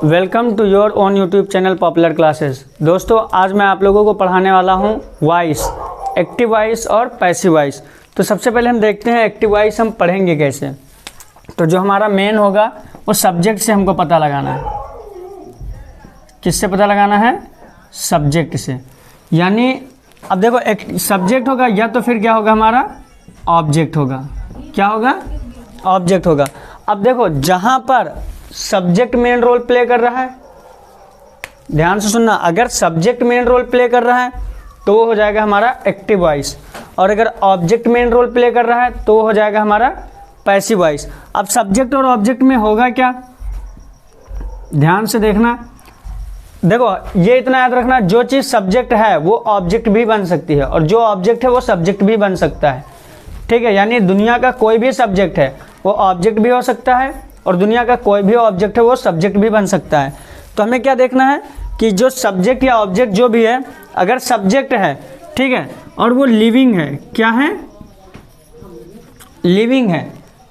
Welcome to your own YouTube channel popular classes. दोस्तों, आज मैं आप लोगों को पढ़ाने वाला हूं वॉइस, एक्टिव वॉइस और पैसिव वॉइस। तो सबसे पहले हम देखते हैं एक्टिव वॉइस हम पढ़ेंगे कैसे। तो जो हमारा मेन होगा वो सब्जेक्ट से हमको पता लगाना है। किससे पता लगाना है? सब्जेक्ट से। यानी अब देखो, एक सब्जेक्ट होगा या तो फिर क्या होगा हमारा ऑब्जेक्ट होगा। क्या होगा? ऑब्जेक्ट होगा। अब देखो, जहाँ पर सब्जेक्ट मेन रोल प्ले कर रहा है, ध्यान से सुनना, अगर सब्जेक्ट मेन रोल प्ले कर रहा है तो वो हो जाएगा हमारा एक्टिव वॉइस, और अगर ऑब्जेक्ट मेन रोल प्ले कर रहा है तो वो हो जाएगा हमारा पैसिव वॉइस। अब सब्जेक्ट और ऑब्जेक्ट में होगा क्या, ध्यान से देखना। देखो, ये इतना याद रखना, जो चीज़ सब्जेक्ट है वो ऑब्जेक्ट भी बन सकती है, और जो ऑब्जेक्ट है वो सब्जेक्ट भी बन सकता है। ठीक है, यानी दुनिया का कोई भी सब्जेक्ट है वो ऑब्जेक्ट भी हो सकता है, और दुनिया का कोई भी ऑब्जेक्ट है वो सब्जेक्ट भी बन सकता है। तो हमें क्या देखना है कि जो सब्जेक्ट या ऑब्जेक्ट जो भी है, अगर सब्जेक्ट है, ठीक है, और वो लिविंग है, क्या है? लिविंग है,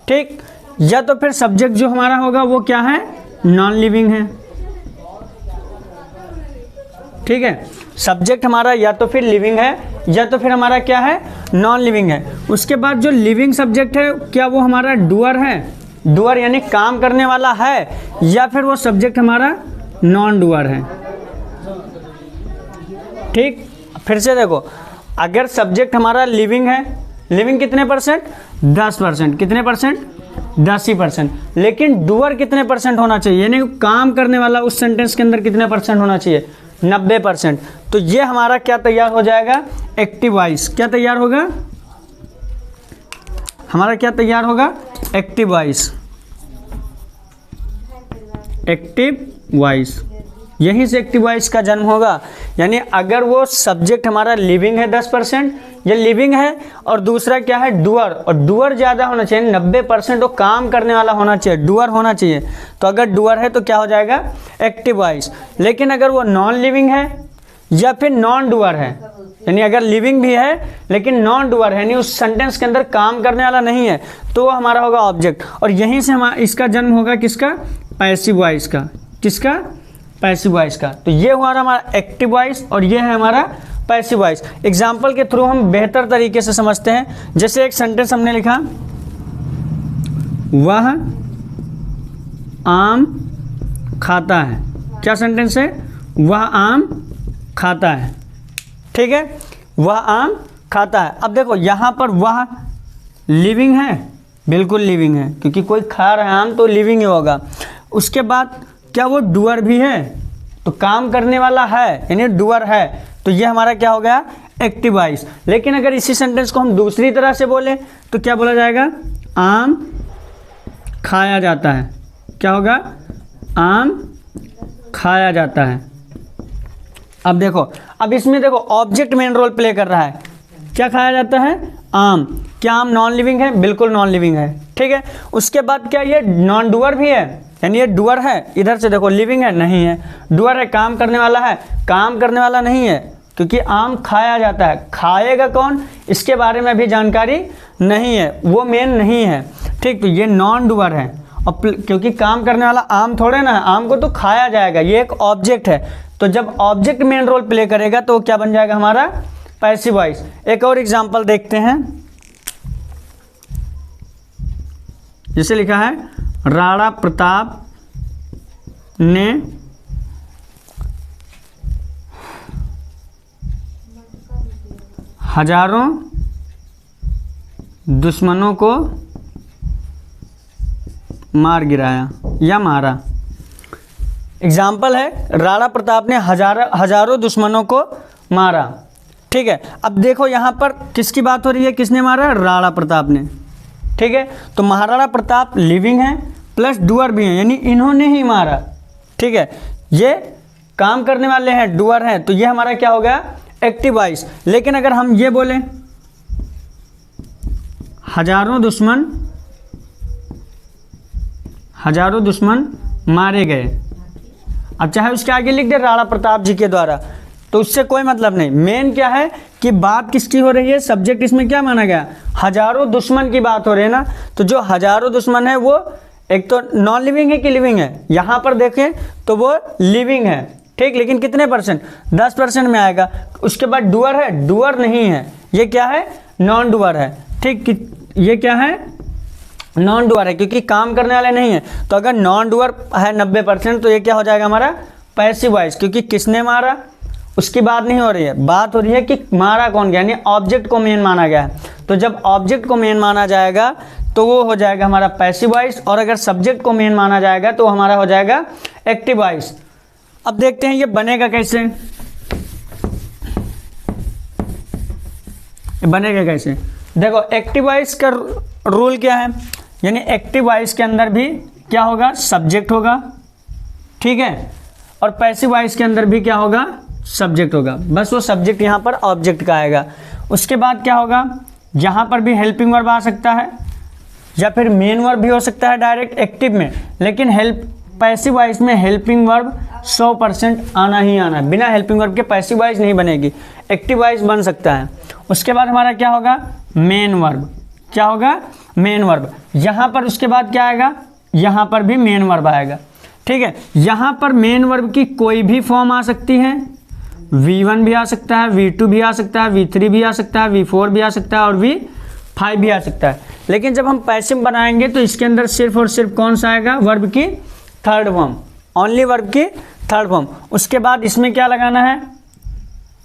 ठीक। या तो फिर सब्जेक्ट जो हमारा होगा वो क्या है? नॉन लिविंग है। ठीक है, सब्जेक्ट हमारा या तो फिर लिविंग है या तो फिर हमारा क्या है? नॉन लिविंग है। उसके बाद जो लिविंग सब्जेक्ट है, क्या वो हमारा डूअर है? डूअर यानी काम करने वाला है, या फिर वो सब्जेक्ट हमारा नॉन डूअर है। ठीक, फिर से देखो, अगर सब्जेक्ट हमारा लिविंग है, लिविंग कितने परसेंट? 10%। कितने परसेंट? 10%। लेकिन डूअर कितने परसेंट होना चाहिए, यानी काम करने वाला उस सेंटेंस के अंदर कितने परसेंट होना चाहिए? 90%। तो ये हमारा क्या तैयार हो जाएगा? Active voice. क्या तैयार होगा हमारा? क्या तैयार होगा? Active voice. एक्टिव वॉइस, यहीं से एक्टिव वॉइस का जन्म होगा। यानी अगर वो सब्जेक्ट हमारा लिविंग है 10%, ये लिविंग है, और दूसरा क्या है? डूअर, और डूअर ज़्यादा होना चाहिए, 90% वो काम करने वाला होना चाहिए, डूअर होना चाहिए। तो अगर डूअर है तो क्या हो जाएगा? Active voice. लेकिन अगर वो नॉन लिविंग है या फिर नॉन डूअर है, यानी अगर लिविंग भी है लेकिन नॉन डूअर है, यानी उस सेंटेंस के अंदर काम करने वाला नहीं है, तो वो हमारा होगा ऑब्जेक्ट। और यहीं से हमारा इसका जन्म होगा किसका? पैसिव वॉइस का। किसका? पैसिव वॉइस का। तो ये हुआ हमारा एक्टिव वॉइस और ये है हमारा पैसिव वॉइस। एग्जाम्पल के थ्रू हम बेहतर तरीके से समझते हैं। जैसे एक सेंटेंस हमने लिखा, वह आम खाता है। क्या सेंटेंस है? वह आम खाता है। ठीक है, वह आम खाता है। अब देखो, यहाँ पर वह लिविंग है, बिल्कुल लिविंग है, क्योंकि कोई खा रहा है आम तो लिविंग ही होगा। उसके बाद क्या वो डूअर भी है? तो काम करने वाला है, यानी डूअर है। तो ये हमारा क्या हो गया? Active voice. लेकिन अगर इसी सेंटेंस को हम दूसरी तरह से बोले तो क्या बोला जाएगा? आम खाया जाता है। क्या होगा? आम खाया जाता है। अब देखो, अब इसमें देखो ऑब्जेक्ट मेन रोल प्ले कर रहा है। क्या खाया जाता है? आम। क्या आम नॉन लिविंग है? बिल्कुल नॉन लिविंग है। ठीक है, उसके बाद क्या ये नॉन डूअर भी है, यानी ये डूअर है। इधर से देखो, लिविंग है? नहीं है। डूअर है, काम करने वाला है? काम करने वाला नहीं है, क्योंकि आम खाया जाता है। खाएगा कौन, इसके बारे में भी जानकारी नहीं है, वो मेन नहीं है। ठीक, तो ये नॉन डूअर है, और क्योंकि काम करने वाला आम थोड़े ना है, आम को तो खाया जाएगा, ये एक ऑब्जेक्ट है। तो जब ऑब्जेक्ट मेन रोल प्ले करेगा तो क्या बन जाएगा हमारा? Passive voice. एक और एग्जांपल देखते हैं। जिसे लिखा है, राणा प्रताप ने हजारों दुश्मनों को मार गिराया या मारा। एग्जाम्पल है, राणा प्रताप ने हजारों दुश्मनों को मारा। ठीक है, अब देखो यहाँ पर किसकी बात हो रही है? किसने मारा? राणा प्रताप ने। ठीक है, तो महाराणा प्रताप लिविंग है प्लस डूअर भी है, यानी इन्होंने ही मारा। ठीक है, ये काम करने वाले हैं, डूअर हैं, तो ये हमारा क्या हो गया? Active voice. लेकिन अगर हम ये बोलें, हजारों दुश्मन मारे गए, अब चाहे उसके आगे लिख दे राणा प्रताप जी के द्वारा, तो उससे कोई मतलब नहीं। मेन क्या है कि बात किसकी हो रही है? सब्जेक्ट इसमें क्या माना गया? हजारों दुश्मन की बात हो रही है ना। तो जो हजारों दुश्मन है वो एक तो नॉन लिविंग है कि लिविंग है, यहाँ पर देखें तो वो लिविंग है, ठीक, लेकिन कितने परसेंट, 10% में आएगा। उसके बाद डूअर है, डूअर नहीं है, ये क्या है, नॉन डूअर है, ठीक, ये क्या है, नॉन डूअर है, क्योंकि काम करने वाले नहीं है। तो अगर नॉन डूअर है 90%, तो ये क्या हो जाएगा हमारा पैसिव वॉइस, क्योंकि किसने मारा उसकी बात नहीं हो रही है, बात हो रही है कि मारा कौन गया, यानी ऑब्जेक्ट को मेन माना गया है। तो जब ऑब्जेक्ट को मेन माना जाएगा तो वो हो जाएगा हमारा पैसिव वॉइस, और अगर सब्जेक्ट को मेन माना जाएगा तो हमारा हो जाएगा एक्टिव वॉइस। अब देखते हैं ये बनेगा कैसे, बनेगा कैसे। देखो एक्टिव वॉइस का रूल क्या है, यानी एक्टिव वॉइस के अंदर भी क्या होगा, सब्जेक्ट होगा, ठीक है, और पैसिव वॉइस के अंदर भी क्या होगा, सब्जेक्ट होगा, बस वो सब्जेक्ट यहाँ पर ऑब्जेक्ट का आएगा। उसके बाद क्या होगा, यहाँ पर भी हेल्पिंग वर्ब आ सकता है या फिर मेन वर्ब भी हो सकता है डायरेक्ट एक्टिव में, लेकिन पैसिव वॉइस में हेल्पिंग वर्ब 100% आना ही आना है, बिना हेल्पिंग वर्ब के पैसिव वॉइस नहीं बनेगी, एक्टिव वॉइस बन सकता है। उसके बाद हमारा क्या होगा, मेन वर्ब, क्या होगा, मेन वर्ब। यहाँ पर उसके बाद क्या आएगा, यहाँ पर भी मेन वर्ब आएगा, ठीक है। यहाँ पर मेन वर्ब की कोई भी फॉर्म आ सकती है, V1 भी आ सकता है, V2 भी आ सकता है, V3 भी आ सकता है, V4 भी आ सकता है और V5 भी आ सकता है। लेकिन जब हम पैसिव बनाएंगे तो इसके अंदर सिर्फ और सिर्फ कौन सा आएगा, वर्ब की थर्ड फॉर्म, ओनली वर्ब की थर्ड फॉर्म। उसके बाद इसमें क्या लगाना है,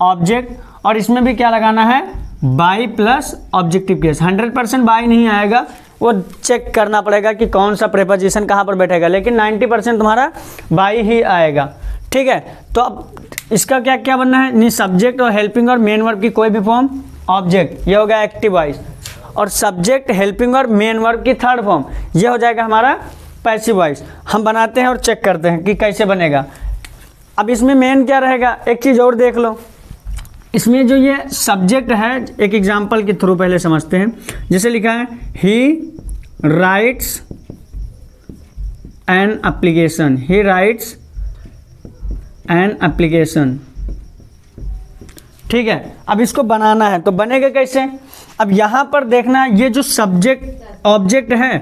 ऑब्जेक्ट, और इसमें भी क्या लगाना है, by plus objective case. 100% by नहीं आएगा, वो चेक करना पड़ेगा कि कौन सा प्रेपोजिशन कहाँ पर बैठेगा, लेकिन 90% तुम्हारा बाई ही आएगा, ठीक है। तो अब इसका क्या क्या बनना है, नहीं सब्जेक्ट और हेल्पिंग और मेन वर्ब की कोई भी फॉर्म, ऑब्जेक्ट, ये हो गया एक्टिव वॉइस, और सब्जेक्ट हेल्पिंग और मेन वर्ब की थर्ड फॉर्म, ये हो जाएगा हमारा पैसिव वॉइस। हम बनाते हैं और चेक करते हैं कि कैसे बनेगा। अब इसमें मेन क्या रहेगा, एक चीज़ और देख लो, इसमें जो ये सब्जेक्ट है, एक एग्जाम्पल के थ्रू पहले समझते हैं। जैसे लिखा है, ही rights an application, he rights an application, ठीक है। अब इसको बनाना है तो बनेगा कैसे, अब यहाँ पर देखना, ये जो सब्जेक्ट ऑब्जेक्ट है,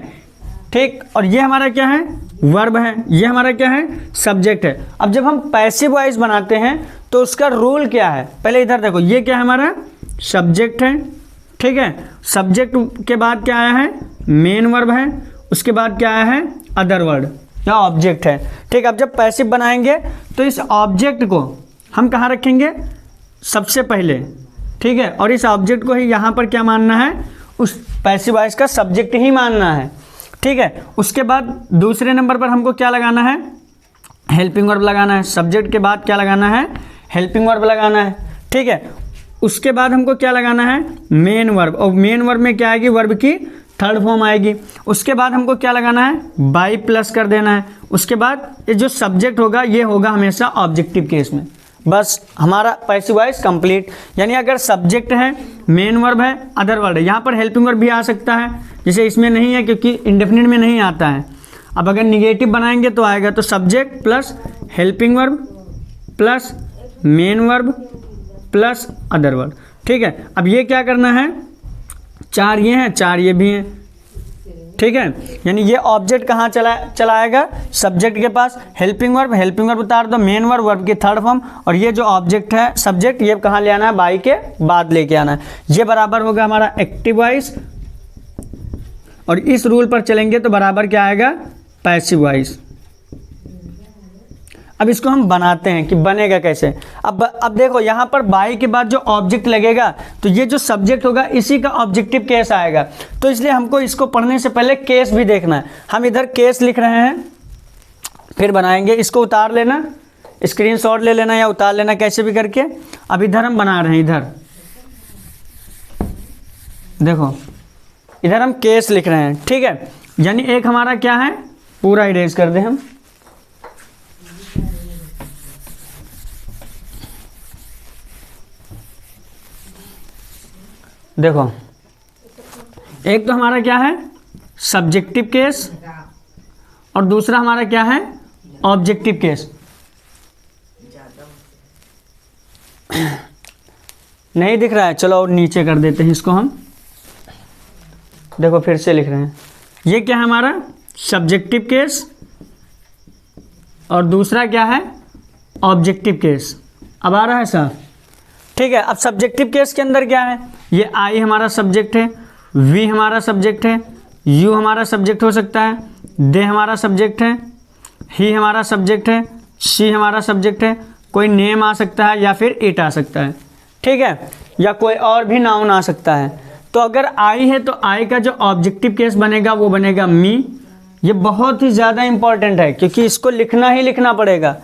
ठीक, और ये हमारा क्या है, वर्ब है, ये हमारा क्या है, सब्जेक्ट है। अब जब हम पैसिव वॉइस बनाते हैं तो उसका रूल क्या है, पहले इधर देखो, ये क्या है, हमारा सब्जेक्ट है, ठीक है। सब्जेक्ट के बाद क्या आया है, मेन वर्ब है, उसके बाद क्या आया है, अदर वर्ड या ऑब्जेक्ट है, ठीक। अब जब पैसिव बनाएंगे तो इस ऑब्जेक्ट को हम कहाँ रखेंगे, सबसे पहले, ठीक है, और इस ऑब्जेक्ट को ही यहाँ पर क्या मानना है, उस पैसिव वॉइस का सब्जेक्ट ही मानना है, ठीक है। उसके बाद दूसरे नंबर पर हमको क्या लगाना है, हेल्पिंग वर्ब लगाना है, सब्जेक्ट के बाद क्या लगाना है, हेल्पिंग वर्ब लगाना है, ठीक है। उसके बाद हमको क्या लगाना है, मेन वर्ब, और मेन वर्ब में क्या आएगी, वर्ब की थर्ड फॉर्म आएगी। उसके बाद हमको क्या लगाना है, बाई प्लस कर देना है। उसके बाद ये जो सब्जेक्ट होगा ये होगा हमेशा ऑब्जेक्टिव केस में, बस हमारा पैसिव वॉइस कंप्लीट। यानी अगर सब्जेक्ट है, मेन वर्ब है, अदर वर्ड है, यहाँ पर हेल्पिंग वर्ब भी आ सकता है, जैसे इसमें नहीं है क्योंकि इंडेफिनिट में नहीं आता है। अब अगर निगेटिव बनाएंगे तो आएगा, तो subject plus helping verb plus main verb plus other word, ठीक है। अब ये क्या करना है, 4 ये हैं, 4 ये भी हैं, ठीक है। यानी ये ऑब्जेक्ट कहाँ चलाएगा, सब्जेक्ट के पास, हेल्पिंग वर्ब उतार दो, मेन वर्ब, वर्ब की थर्ड फॉर्म, और ये जो ऑब्जेक्ट है सब्जेक्ट, ये कहाँ ले आना है, बाई के बाद लेके आना है। ये बराबर होगा हमारा एक्टिव वॉइस, और इस रूल पर चलेंगे तो बराबर क्या आएगा, पैसिव वॉइस। अब इसको हम बनाते हैं कि बनेगा कैसे। अब देखो यहाँ पर बाई के बाद जो ऑब्जेक्ट लगेगा तो ये जो सब्जेक्ट होगा इसी का ऑब्जेक्टिव केस आएगा, तो इसलिए हमको इसको पढ़ने से पहले केस भी देखना है। हम इधर केस लिख रहे हैं, फिर बनाएंगे। इसको उतार लेना, स्क्रीनशॉट ले लेना या उतार लेना, कैसे भी करके। अब इधर हम बना रहे हैं, इधर देखो, इधर हम केस लिख रहे हैं, ठीक है। यानी एक हमारा क्या है, पूरा इरेज कर दें हम, देखो एक तो हमारा क्या है, सब्जेक्टिव केस, और दूसरा हमारा क्या है, ऑब्जेक्टिव केस। नहीं दिख रहा है, चलो और नीचे कर देते हैं इसको हम। देखो फिर से लिख रहे हैं, ये क्या है हमारा सब्जेक्टिव केस और दूसरा क्या है, ऑब्जेक्टिव केस। अब आ रहा है साहब, ठीक है। अब सब्जेक्टिव केस के अंदर क्या है, ये आई हमारा सब्जेक्ट है, वी हमारा सब्जेक्ट है, यू हमारा सब्जेक्ट हो सकता है, दे हमारा सब्जेक्ट है, ही हमारा सब्जेक्ट है, शी हमारा सब्जेक्ट है, कोई नेम आ सकता है या फिर इट आ सकता है, ठीक है, या कोई और भी नाउन आ सकता है। तो अगर आई है तो आई का जो ऑब्जेक्टिव केस बनेगा वो बनेगा मी। ये बहुत ही ज़्यादा इंपॉर्टेंट है क्योंकि इसको लिखना ही लिखना पड़ेगा।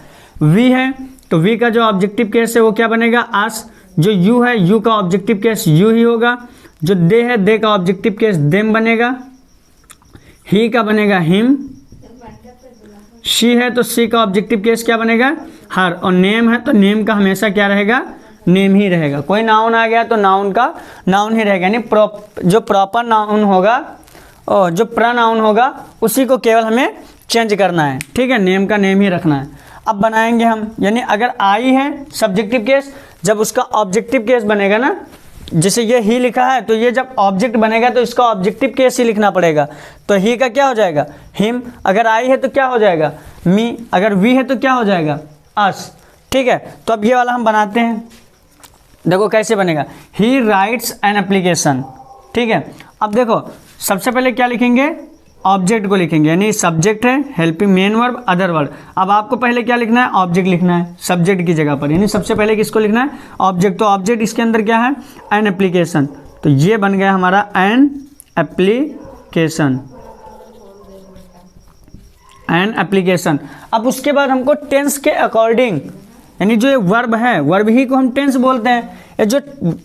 वी है तो वी का जो ऑब्जेक्टिव केस है वो क्या बनेगा, अस। जो यू है, यू का ऑब्जेक्टिव केस यू ही होगा। जो दे है, दे का ऑब्जेक्टिव केस देम बनेगा। ही का बनेगा हिम। शी है तो सी का ऑब्जेक्टिव केस क्या बनेगा, हर। और नेम है तो नेम का हमेशा क्या रहेगा, नेम ही रहेगा। कोई नाउन आ गया तो नाउन का नाउन ही रहेगा, यानी जो प्रॉपर नाउन होगा और जो प्रनाउन होगा उसी को केवल हमें चेंज करना है, ठीक है, नेम का नेम ही रखना है। अब बनाएंगे हम, यानी अगर आई है सब्जेक्टिव केस, जब उसका ऑब्जेक्टिव केस बनेगा ना, जैसे ये ही लिखा है तो ये जब ऑब्जेक्ट बनेगा तो इसका ऑब्जेक्टिव केस ही लिखना पड़ेगा। तो ही का क्या हो जाएगा, हिम। अगर आई है तो क्या हो जाएगा, मी। अगर वी है तो क्या हो जाएगा, अस, ठीक है। तो अब ये वाला हम बनाते हैं, देखो कैसे बनेगा। ही राइट्स एन एप्लीकेशन, ठीक है। अब देखो सबसे पहले क्या लिखेंगे, ऑब्जेक्ट को लिखेंगे, यानी सब्जेक्ट है, helping main verb, other word. अब आपको पहले क्या लिखना है, ऑब्जेक्ट लिखना है सब्जेक्ट की जगह पर, यानी सबसे पहले किसको लिखना है, ऑब्जेक्ट। तो ऑब्जेक्ट इसके अंदर क्या है, एन एप्लीकेशन। तो ये बन गया हमारा एन एप्लीकेशन, एन एप्लीकेशन। अब उसके बाद हमको टेंस के अकॉर्डिंग, यानी जो ये वर्ब है, वर्ब ही को हम टेंस बोलते हैं, ये जो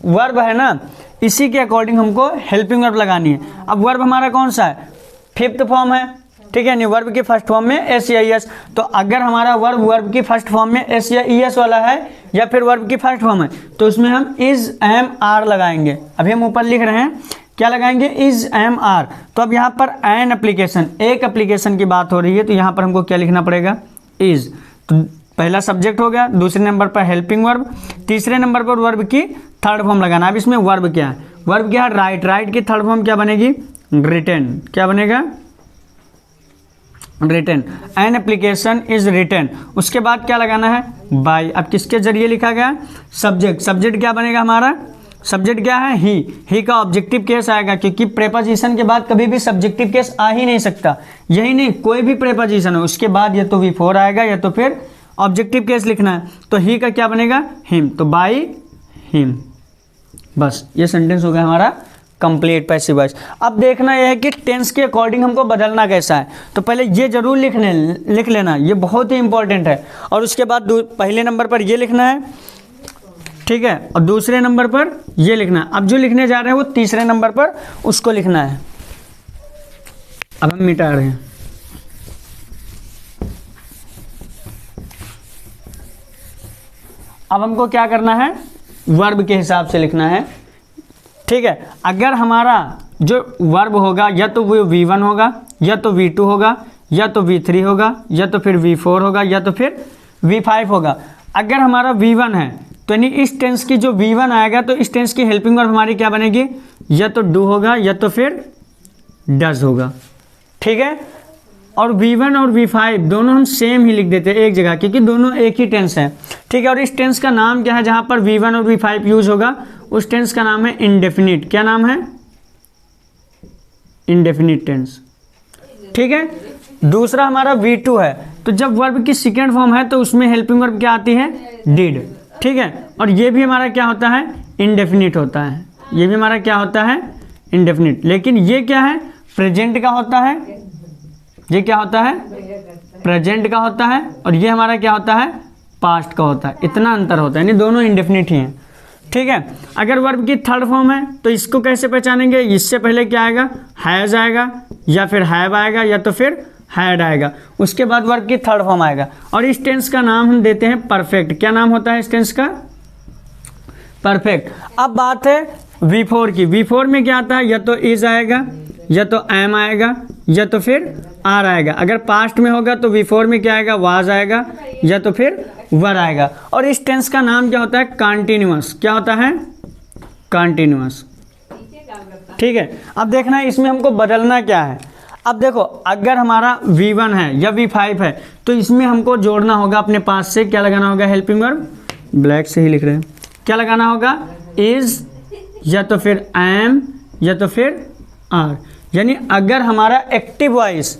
वर्ब है ना इसी के अकॉर्डिंग हमको हेल्पिंग वर्ब लगानी है। अब वर्ब हमारा कौन सा है, फिफ्थ फॉर्म है, ठीक है, नहीं वर्ब की फर्स्ट फॉर्म में एस या एस। तो अगर हमारा वर्ब की फर्स्ट फॉर्म में एस या एस वाला है या फिर वर्ब की फर्स्ट फॉर्म है तो उसमें हम इज एम आर लगाएंगे। अभी हम ऊपर लिख रहे हैं, क्या लगाएंगे, इज एम आर। तो अब यहाँ पर एन एप्लीकेशन, एक एप्लीकेशन की बात हो रही है तो यहाँ पर हमको क्या लिखना पड़ेगा, इज। तो पहला सब्जेक्ट हो गया, दूसरे नंबर पर हेल्पिंग वर्ब, तीसरे नंबर पर वर्ब की थर्ड फॉर्म लगाना। अब इसमें वर्ब क्या है, वर्ब क्या है, राइट। राइट की थर्ड फॉर्म क्या बनेगी, रिटन। क्या बनेगा, written. An application is written. उसके बाद क्या लगाना है, बाय। अब किसके जरिए लिखा गया, सब्जेक्ट। सब्जेक्ट क्या बनेगा हमारा, सब्जेक्ट क्या है, ही का ऑब्जेक्टिव केस आएगा क्योंकि प्रेपोजिशन के बाद कभी भी सब्जेक्टिव केस आ ही नहीं सकता। यही नहीं, कोई भी प्रेपोजिशन हो उसके बाद या तो V4 आएगा या तो फिर ऑब्जेक्टिव केस लिखना है। तो ही का क्या बनेगा, हिम। तो बाय हिम। बस ये सेंटेंस हो गया हमारा कंप्लीट पैसिव वॉइस। अब देखना यह है कि टेंस के अकॉर्डिंग हमको बदलना कैसा है। तो पहले ये जरूर लिख लेना, ये बहुत ही इंपॉर्टेंट है। और उसके बाद पहले नंबर पर ये लिखना है, ठीक है, और दूसरे नंबर पर ये लिखना है। अब जो लिखने जा रहे हैं वो तीसरे नंबर पर उसको लिखना है। अब हम मिटा रहे हैं, अब हमको क्या करना है, वर्ब के हिसाब से लिखना है, ठीक है। अगर हमारा जो वर्ब होगा या तो वो V1 होगा या तो V2 होगा या तो V3 होगा या तो फिर V4 होगा या तो फिर V5 होगा। अगर हमारा V1 है तो यानी इस टेंस की जो V1 आएगा तो इस टेंस की हेल्पिंग वर्ब हमारी क्या बनेगी, या तो डू होगा या तो फिर डज होगा, ठीक है। और V1 और V5 दोनों हम सेम ही लिख देते हैं एक जगह क्योंकि दोनों एक ही टेंस है, ठीक है। और इस टेंस का नाम क्या है, जहाँ पर V1 और V5 यूज होगा उस टेंस का नाम है इंडेफिनिट। क्या नाम है, इंडेफिनिट टेंस, ठीक है। दूसरा हमारा V2 है, तो जब वर्ब की सेकेंड फॉर्म है तो उसमें हेल्पिंग वर्ब क्या आती है, डिड, ठीक है। और ये भी हमारा क्या होता है, इंडेफिनिट होता है। ये भी हमारा क्या होता है, इंडेफिनिट। लेकिन ये क्या है, प्रेजेंट का होता है, ये क्या होता है, प्रेजेंट का होता है, और ये हमारा क्या होता है, पास्ट का होता है। इतना अंतर होता है, यानी दोनों इंडेफिनिट ही हैं, ठीक है। अगर वर्ब की थर्ड फॉर्म है तो इसको कैसे पहचानेंगे, इससे पहले क्या आएगा, हैज़ आएगा या फिर हैव आएगा या तो फिर हैड आएगा, उसके बाद वर्ब की थर्ड फॉर्म आएगा। और इस टेंस का नाम हम देते हैं परफेक्ट। क्या नाम होता है इस टेंस का, परफेक्ट। अब बात है V4 की। V4 में क्या आता है, या तो इज आएगा या तो एम आएगा या तो फिर आर आएगा। अगर पास्ट में होगा तो V4 में क्या आएगा, वाज आएगा या तो फिर वर आएगा। और इस टेंस का नाम क्या होता है, कॉन्टिन्यूअस। क्या होता है, कॉन्टिन्यूअस, ठीक है। अब देखना है इसमें हमको बदलना क्या है। अब देखो अगर हमारा V1 है या V5 है तो इसमें हमको जोड़ना होगा अपने पास से, क्या लगाना होगा, हेल्पिंग वर्ब, ब्लैक से ही लिख रहे हैं, क्या लगाना होगा, इज या तो फिर एम या तो फिर आर। यानी अगर हमारा एक्टिव वॉइस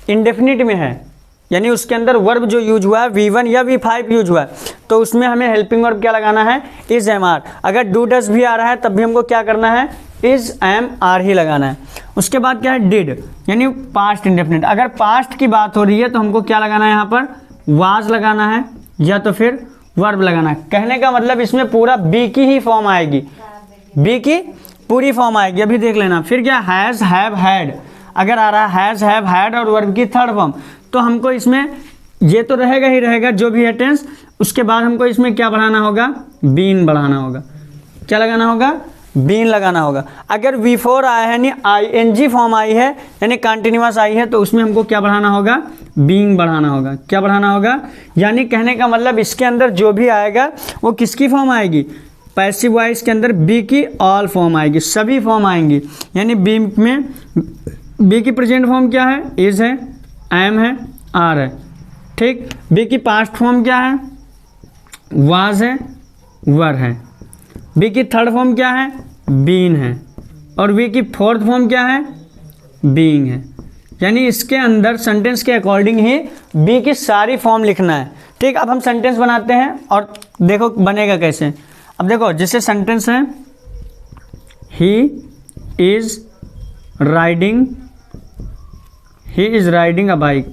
इंडेफिनिट में है, यानी उसके अंदर वर्ब जो यूज हुआ है V1 या V5 यूज हुआ है, तो उसमें हमें हेल्पिंग वर्ब क्या लगाना है, इज एम आर। अगर डू डस भी आ रहा है तब भी हमको क्या करना है, इज एम आर ही लगाना है। उसके बाद क्या है, डिड, यानी पास्ट इंडेफिनिट। अगर पास्ट की बात हो रही है तो हमको क्या लगाना है, यहाँ पर वाज लगाना है या तो फिर वर्ब लगाना है। कहने का मतलब इसमें पूरा बी की ही फॉर्म आएगी, बी की पूरी फॉर्म आएगी। अभी देख लेना। फिर क्या, हैज़, हैव, हैड। अगर आ रहा है हैज़, हैव, हैड और वर्ब की थर्ड फॉर्म, तो हमको इसमें ये तो रहेगा ही रहेगा जो भी है टेंस, उसके बाद हमको इसमें क्या बढ़ाना होगा, बीन बढ़ाना होगा। क्या लगाना होगा, बीन लगाना होगा। अगर V4 आया है यानी ING फॉर्म आई है, यानी कंटिन्यूअस आई है, तो उसमें हमको क्या बढ़ाना होगा, बीइंग बढ़ाना होगा। क्या बढ़ाना होगा, यानी कहने का मतलब इसके अंदर जो भी आएगा वो किसकी फॉर्म आएगी, पैसिव वॉइस के अंदर बी की ऑल फॉर्म आएगी, सभी फॉर्म आएंगी। यानी बी में बी की प्रेजेंट फॉर्म क्या है, इज है, एम है, आर है। ठीक, बी की पास्ट फॉर्म क्या है, वाज है, वर है। बी की थर्ड फॉर्म क्या है, बीन है। और बी की फोर्थ फॉर्म क्या है, बीइंग है। यानी इसके अंदर सेंटेंस के अकॉर्डिंग ही बी की सारी फॉर्म लिखना है। ठीक, अब हम सेंटेंस बनाते हैं और देखो बनेगा कैसे। अब देखो जैसे सेंटेंस है, ही इज राइडिंग अ बाइक।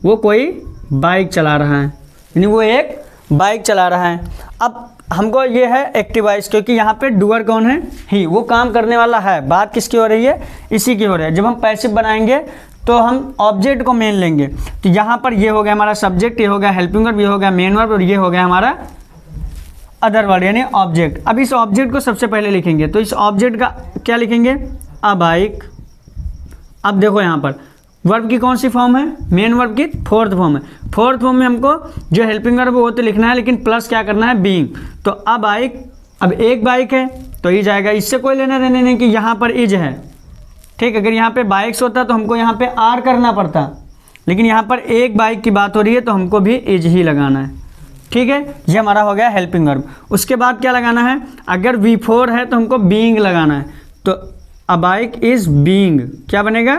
वो कोई बाइक चला रहा है, यानी वो एक बाइक चला रहा है। अब हमको ये है एक्टिव वॉइस, क्योंकि यहाँ पे डूअर कौन है, ही, वो काम करने वाला है। बात किसकी हो रही है, इसी की हो रही है। जब हम पैसिव बनाएंगे तो हम ऑब्जेक्ट को मेन लेंगे। तो यहाँ पर ये हो गया हमारा सब्जेक्ट, ये हो गया हेल्पिंग वर्ब, ये हो गया मेन वर्ब और ये हो गया हमारा अदर वर्ड यानी ऑब्जेक्ट। अब इस ऑब्जेक्ट को सबसे पहले लिखेंगे, तो इस ऑब्जेक्ट का क्या लिखेंगे, अ बाइक। अब देखो यहाँ पर वर्ब की कौन सी फॉर्म है, मेन वर्ब की फोर्थ फॉर्म है। फोर्थ फॉर्म में हमको जो हेल्पिंग वर्ब वो तो लिखना है, लेकिन प्लस क्या करना है, बीइंग। तो अ बाइक, अब एक बाइक है तो इज आएगा, इससे कोई लेना देना नहीं कि यहाँ पर इज है। ठीक, अगर यहाँ पे बाइक्स होता तो हमको यहाँ पे आर करना पड़ता, लेकिन यहाँ पर एक बाइक की बात हो रही है तो हमको भी इज ही लगाना है। ठीक है, ये हमारा हो गया हेल्पिंग वर्ब। उसके बाद क्या लगाना है, अगर V4 है तो हमको बीइंग लगाना है। तो अ बाइक इज बीइंग, क्या बनेगा,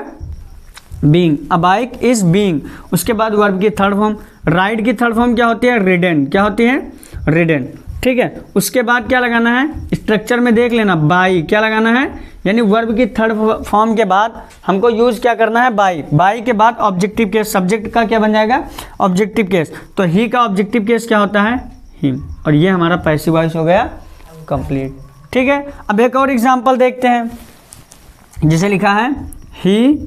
being. A bike is being. उसके बाद वर्ब की थर्ड फॉर्म, राइड की थर्ड फॉर्म क्या होती है, रिडन। क्या होती है, रिडन। ठीक है, उसके बाद क्या लगाना है, स्ट्रक्चर में देख लेना, बाई। क्या लगाना है, यानी वर्ब की थर्ड फॉर्म के बाद हमको यूज क्या करना है, बाई। बाई के बाद ऑब्जेक्टिव केस, सब्जेक्ट का क्या बन जाएगा, ऑब्जेक्टिव केस। तो ही का ऑब्जेक्टिव केस क्या होता है, हिम। और ये हमारा पैसिव वॉइस हो गया कंप्लीट। ठीक है, अब एक और एग्जांपल देखते हैं। जिसे लिखा है ही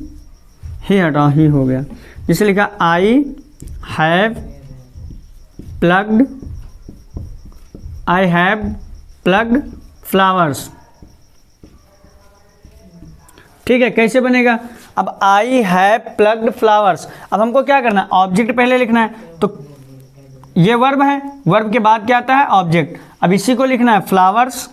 हटा, ही हो गया। जिसे लिखा आई हैव प्लग्ड फ्लावर्स। ठीक है, कैसे बनेगा, अब आई हैव प्लग्ड फ्लावर्स। अब हमको क्या करना है, ऑब्जेक्ट पहले लिखना है। तो ये वर्ब है, वर्ब के बाद क्या आता है, ऑब्जेक्ट। अब इसी को लिखना है, फ्लावर्स।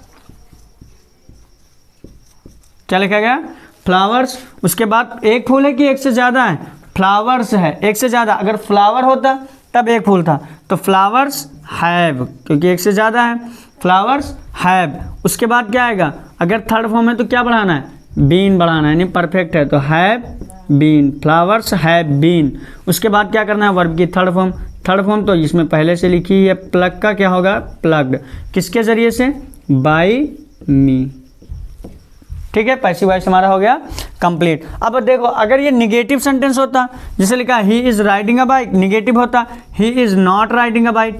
क्या लिखा गया, फ्लावर्स। उसके बाद एक फूल है कि एक से ज़्यादा है, फ्लावर्स है, एक से ज़्यादा। अगर फ्लावर होता तब एक फूल था, तो फ्लावर्स हैव, क्योंकि एक से ज़्यादा है, फ्लावर्स हैव। उसके बाद क्या आएगा, अगर थर्ड फॉर्म है तो क्या बढ़ाना है, बीन बढ़ाना है, यानी परफेक्ट है तो have been, flowers have been. उसके बाद क्या करना है, वर्ब की थर्ड फॉर्म। थर्ड फॉर्म तो इसमें पहले से लिखी है, प्लग का क्या होगा, प्लग्ड। किसके ज़रिए से, बाय मी। ठीक है, पैसिव वॉइस हमारा हो गया कंप्लीट। अब देखो अगर ये निगेटिव सेंटेंस होता, जैसे लिखा he is riding a bike, negative होता he is not riding a bike,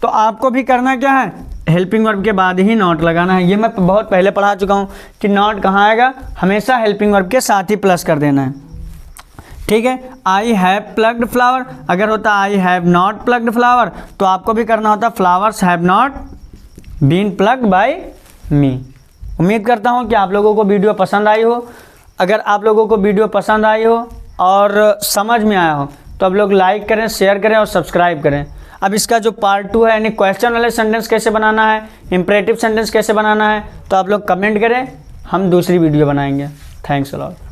तो आपको भी करना क्या है, हेल्पिंग वर्ब के बाद ही नॉट लगाना है। ये मैं बहुत पहले पढ़ा चुका हूँ कि नॉट कहाँ आएगा, हमेशा हेल्पिंग वर्ब के साथ ही प्लस कर देना है। ठीक है, आई हैव प्लग्ड फ्लावर, अगर होता I have not plucked flower तो आपको भी करना होता flowers have not been plucked by me. उम्मीद करता हूँ कि आप लोगों को वीडियो पसंद आई हो। अगर आप लोगों को वीडियो पसंद आई हो और समझ में आया हो तो आप लोग लाइक करें, शेयर करें और सब्सक्राइब करें। अब इसका जो पार्ट 2 है, यानी क्वेश्चन वाले सेंटेंस कैसे बनाना है, इंपरेटिव सेंटेंस कैसे बनाना है, तो आप लोग कमेंट करें, हम दूसरी वीडियो बनाएंगे। Thanks a lot.